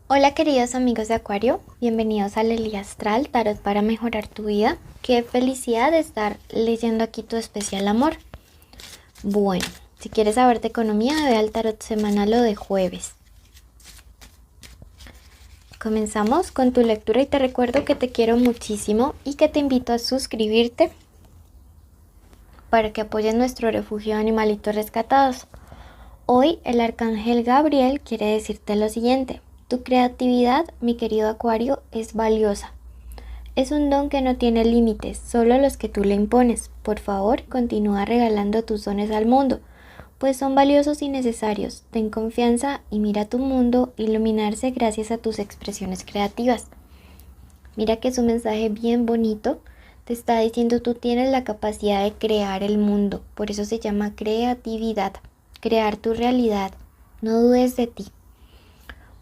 Hola queridos amigos de Acuario, bienvenidos al Lely Astral, Tarot para mejorar tu vida. Qué felicidad de estar leyendo aquí tu especial amor. Bueno, si quieres saber de economía, ve al tarot semanal o de jueves. Comenzamos con tu lectura y te recuerdo que te quiero muchísimo y que te invito a suscribirte para que apoyes nuestro refugio de animalitos rescatados. Hoy el arcángel Gabriel quiere decirte lo siguiente: tu creatividad, mi querido Acuario, es valiosa. Es un don que no tiene límites, solo los que tú le impones. Por favor, continúa regalando tus dones al mundo, pues son valiosos y necesarios. Ten confianza y mira tu mundo iluminarse gracias a tus expresiones creativas. Mira que es un mensaje bien bonito. Te está diciendo tú tienes la capacidad de crear el mundo. Por eso se llama creatividad. Crear tu realidad. No dudes de ti.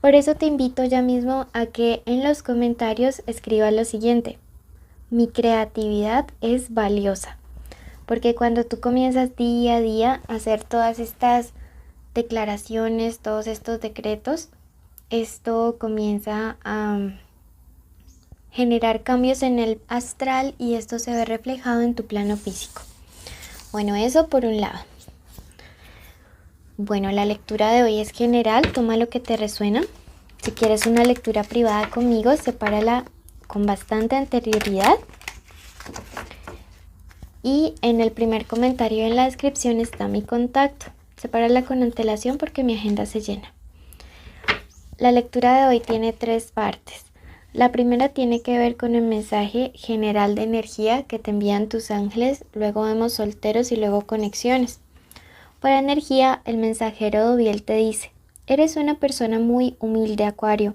Por eso te invito ya mismo a que en los comentarios escribas lo siguiente: mi creatividad es valiosa. Porque cuando tú comienzas día a día a hacer todas estas declaraciones, todos estos decretos, esto comienza a generar cambios en el astral y esto se ve reflejado en tu plano físico. Bueno, eso por un lado. Bueno, la lectura de hoy es general, toma lo que te resuena. Si quieres una lectura privada conmigo, sepárala con bastante anterioridad. Y en el primer comentario en la descripción está mi contacto. Sepárala con antelación porque mi agenda se llena. La lectura de hoy tiene 3 partes. La primera tiene que ver con el mensaje general de energía que te envían tus ángeles. Luego vemos solteros y luego conexiones. Para energía, el mensajero Doviel te dice: eres una persona muy humilde, Acuario,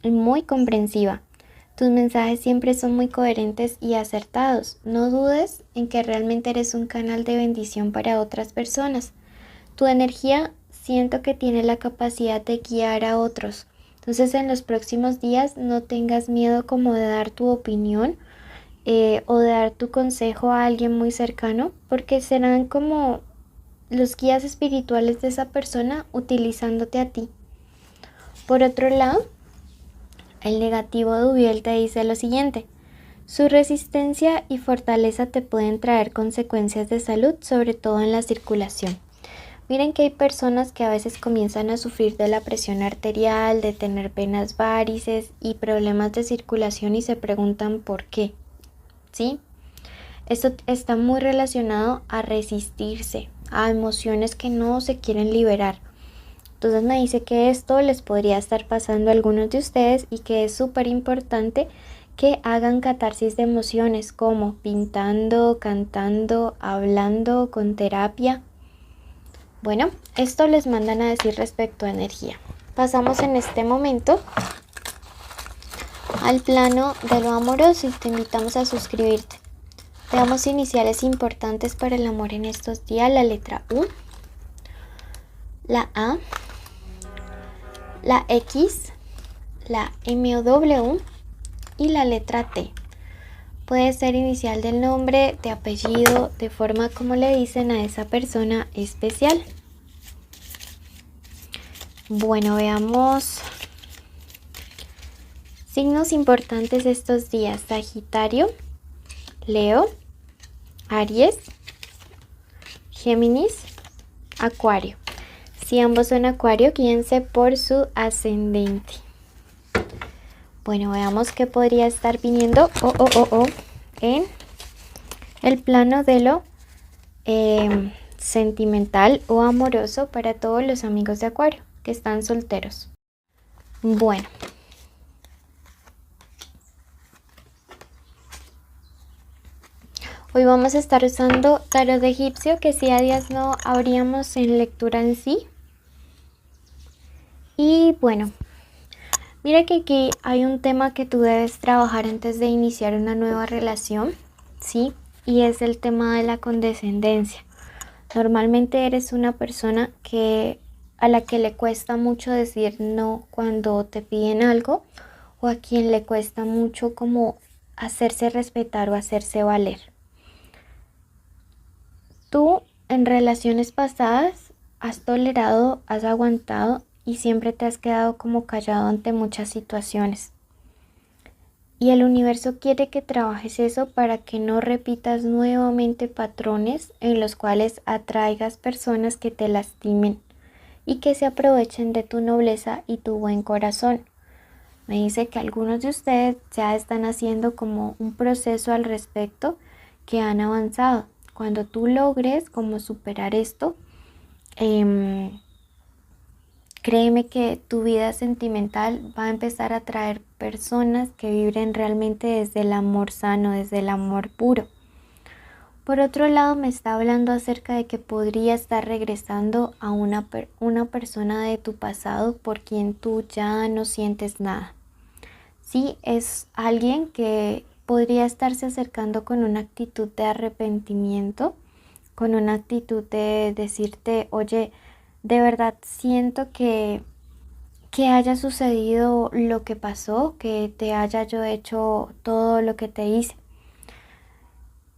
y muy comprensiva. Tus mensajes siempre son muy coherentes y acertados. No dudes en que realmente eres un canal de bendición para otras personas. Tu energía siento que tiene la capacidad de guiar a otros. Entonces en los próximos días no tengas miedo como de dar tu opinión o de dar tu consejo a alguien muy cercano, porque serán como los guías espirituales de esa persona utilizándote a ti. Por otro lado, el negativo de Ubiel te dice lo siguiente: su resistencia y fortaleza te pueden traer consecuencias de salud, sobre todo en la circulación. Miren que hay personas que a veces comienzan a sufrir de la presión arterial, de tener venas varices y problemas de circulación y se preguntan por qué, ¿sí? Esto está muy relacionado a resistirse, a emociones que no se quieren liberar. Entonces me dice que esto les podría estar pasando a algunos de ustedes y que es súper importante que hagan catarsis de emociones, como pintando, cantando, hablando, con terapia. Bueno, esto les mandan a decir respecto a energía. Pasamos en este momento al plano de lo amoroso y te invitamos a suscribirte. Veamos iniciales importantes para el amor en estos días: la letra U, la A, la X, la M o W y la letra T. Puede ser inicial del nombre, de apellido, de forma como le dicen a esa persona especial. Bueno, veamos signos importantes estos días: Sagitario, Leo, Aries, Géminis, Acuario. Si ambos son Acuario, guíense por su ascendente. Bueno, veamos qué podría estar viniendo en el plano de lo sentimental o amoroso para todos los amigos de Acuario que están solteros. Bueno, hoy vamos a estar usando tarot egipcio, que si a días no habríamos en lectura en sí. Y bueno, mira que aquí hay un tema que tú debes trabajar antes de iniciar una nueva relación, ¿sí? Y es el tema de la condescendencia. Normalmente eres una persona a la que le cuesta mucho decir no cuando te piden algo, o a quien le cuesta mucho como hacerse respetar o hacerse valer. Tú en relaciones pasadas has tolerado, has aguantado y siempre te has quedado como callado ante muchas situaciones. Y el universo quiere que trabajes eso para que no repitas nuevamente patrones en los cuales atraigas personas que te lastimen y que se aprovechen de tu nobleza y tu buen corazón. Me dice que algunos de ustedes ya están haciendo como un proceso al respecto, que han avanzado. Cuando tú logres como superar esto, créeme que tu vida sentimental va a empezar a traer personas que vibren realmente desde el amor sano, desde el amor puro. Por otro lado, me está hablando acerca de que podría estar regresando a una persona de tu pasado por quien tú ya no sientes nada. Sí, es alguien que podría estarse acercando con una actitud de arrepentimiento, con una actitud de decirte, oye, de verdad siento que haya sucedido lo que pasó, que te haya yo hecho todo lo que te hice.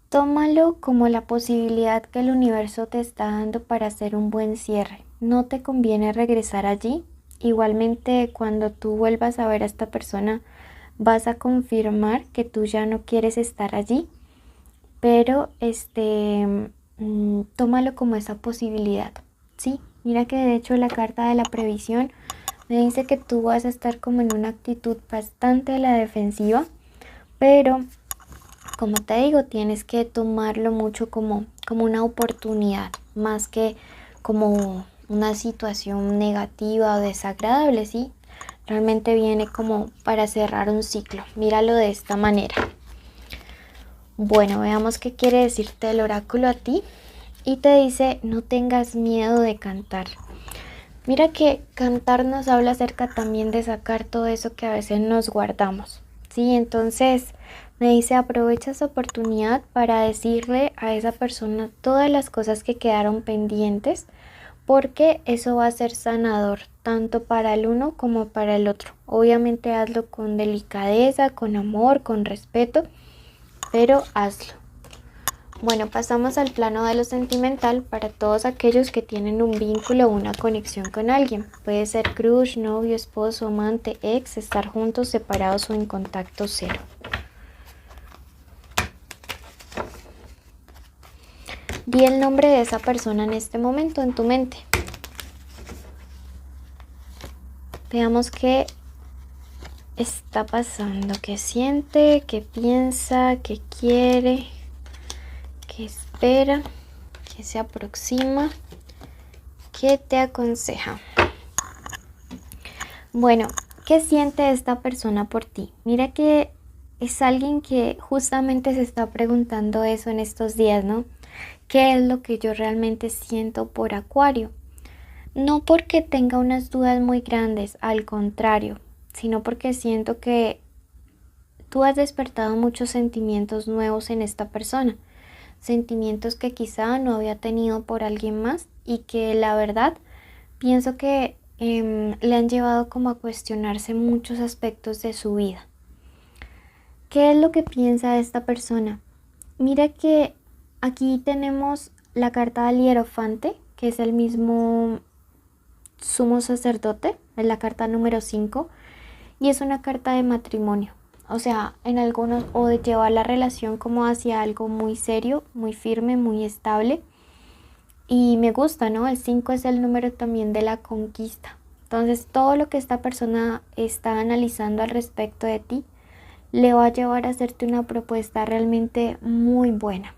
Tómalo como la posibilidad que el universo te está dando para hacer un buen cierre. No te conviene regresar allí. Igualmente, cuando tú vuelvas a ver a esta persona, vas a confirmar que tú ya no quieres estar allí, pero tómalo como esa posibilidad. Sí, mira que de hecho la carta de la previsión me dice que tú vas a estar como en una actitud bastante a la defensiva, pero como te digo, tienes que tomarlo mucho como una oportunidad, más que como una situación negativa o desagradable, ¿sí? Realmente viene como para cerrar un ciclo. Míralo de esta manera. Bueno, veamos qué quiere decirte el oráculo a ti. Y te dice, no tengas miedo de cantar. Mira que cantar nos habla acerca también de sacar todo eso que a veces nos guardamos. Sí, entonces me dice, aprovecha esa oportunidad para decirle a esa persona todas las cosas que quedaron pendientes, porque eso va a ser sanador tanto para el uno como para el otro. Obviamente hazlo con delicadeza, con amor, con respeto, pero hazlo. Bueno, pasamos al plano de lo sentimental para todos aquellos que tienen un vínculo o una conexión con alguien. Puede ser crush, novio, esposo, amante, ex, estar juntos, separados o en contacto cero. Di el nombre de esa persona en este momento en tu mente. Veamos qué está pasando, qué siente, qué piensa, qué quiere, qué espera, qué se aproxima, qué te aconseja. Bueno, ¿qué siente esta persona por ti? Mira que es alguien que justamente se está preguntando eso en estos días, ¿no? ¿Qué es lo que yo realmente siento por Acuario? No porque tenga unas dudas muy grandes, al contrario, sino porque siento que tú has despertado muchos sentimientos nuevos en esta persona. Sentimientos que quizá no había tenido por alguien más y que la verdad pienso que le han llevado como a cuestionarse muchos aspectos de su vida. ¿Qué es lo que piensa esta persona? Mira que aquí tenemos la carta del hierofante, que es el mismo sumo sacerdote, es la carta número 5, y es una carta de matrimonio. O sea, en algunos, o de llevar la relación como hacia algo muy serio, muy firme, muy estable. Y me gusta, ¿no? El 5 es el número también de la conquista. Entonces, todo lo que esta persona está analizando al respecto de ti le va a llevar a hacerte una propuesta realmente muy buena.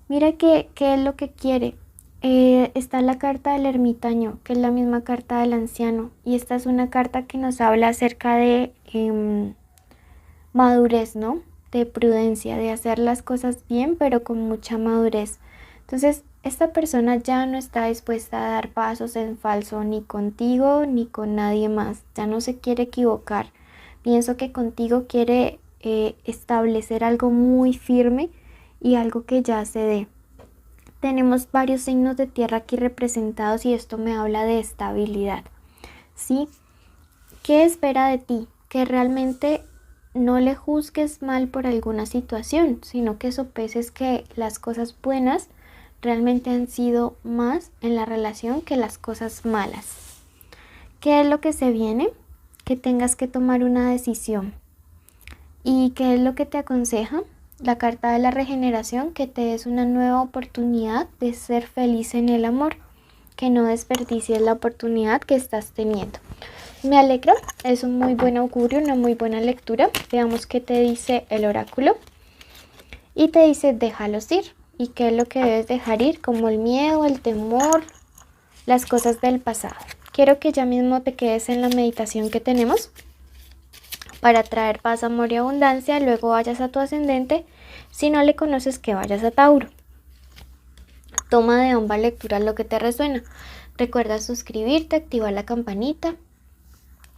Mira qué es lo que quiere. Está la carta del ermitaño, que es la misma carta del anciano. Y esta es una carta que nos habla acerca de madurez, ¿no? De prudencia, de hacer las cosas bien, pero con mucha madurez. Entonces, esta persona ya no está dispuesta a dar pasos en falso ni contigo ni con nadie más. Ya no se quiere equivocar. Pienso que contigo quiere establecer algo muy firme y algo que ya se dé. Tenemos varios signos de tierra aquí representados y esto me habla de estabilidad. ¿Sí? ¿Qué espera de ti? Que realmente no le juzgues mal por alguna situación, sino que sopeses que las cosas buenas realmente han sido más en la relación que las cosas malas. ¿Qué es lo que se viene? Que tengas que tomar una decisión. ¿Y qué es lo que te aconseja? La carta de la regeneración, que te des una nueva oportunidad de ser feliz en el amor, que no desperdicies la oportunidad que estás teniendo. Me alegra, es un muy buen augurio, una muy buena lectura. Veamos qué te dice el oráculo. Y te dice déjalos ir. ¿Y qué es lo que debes dejar ir? Como el miedo, el temor, las cosas del pasado. Quiero que ya mismo te quedes en la meditación que tenemos para traer paz, amor y abundancia. Luego vayas a tu ascendente. Si no le conoces, que vayas a Tauro. Toma de ambas lecturas lo que te resuena. Recuerda suscribirte, activar la campanita,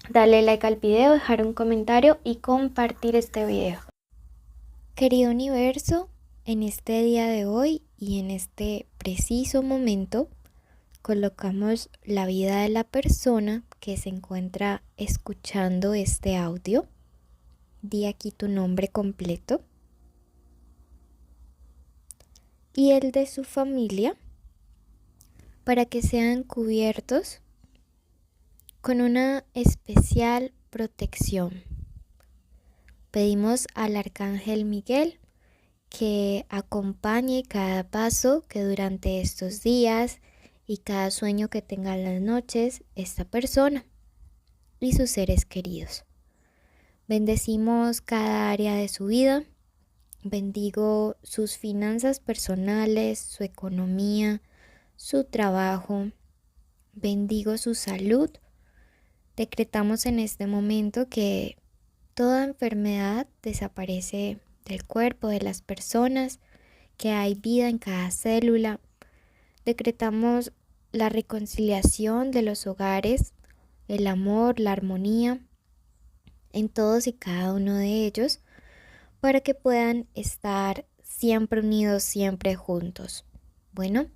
darle like al video, dejar un comentario y compartir este video. Querido universo, en este día de hoy y en este preciso momento colocamos la vida de la persona que se encuentra escuchando este audio. Di aquí tu nombre completo y el de su familia para que sean cubiertos con una especial protección. Pedimos al Arcángel Miguel que acompañe cada paso que durante estos días y cada sueño que tenga en las noches esta persona y sus seres queridos. Bendecimos cada área de su vida. Bendigo sus finanzas personales, su economía, su trabajo. Bendigo su salud. Decretamos en este momento que toda enfermedad desaparece del cuerpo de las personas, que hay vida en cada célula. Decretamos la reconciliación de los hogares, el amor, la armonía en todos y cada uno de ellos, para que puedan estar siempre unidos, siempre juntos. Bueno,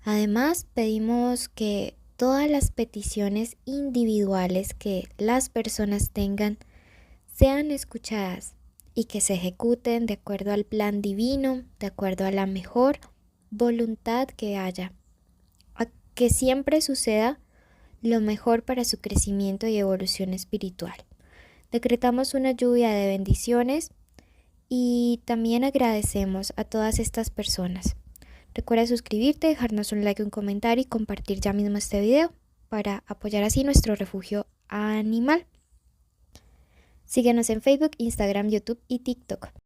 además pedimos que todas las peticiones individuales que las personas tengan sean escuchadas y que se ejecuten de acuerdo al plan divino, de acuerdo a la mejor voluntad que haya, a que siempre suceda lo mejor para su crecimiento y evolución espiritual. Decretamos una lluvia de bendiciones y también agradecemos a todas estas personas. Recuerda suscribirte, dejarnos un like, un comentario y compartir ya mismo este video para apoyar así nuestro refugio animal. Síguenos en Facebook, Instagram, YouTube y TikTok.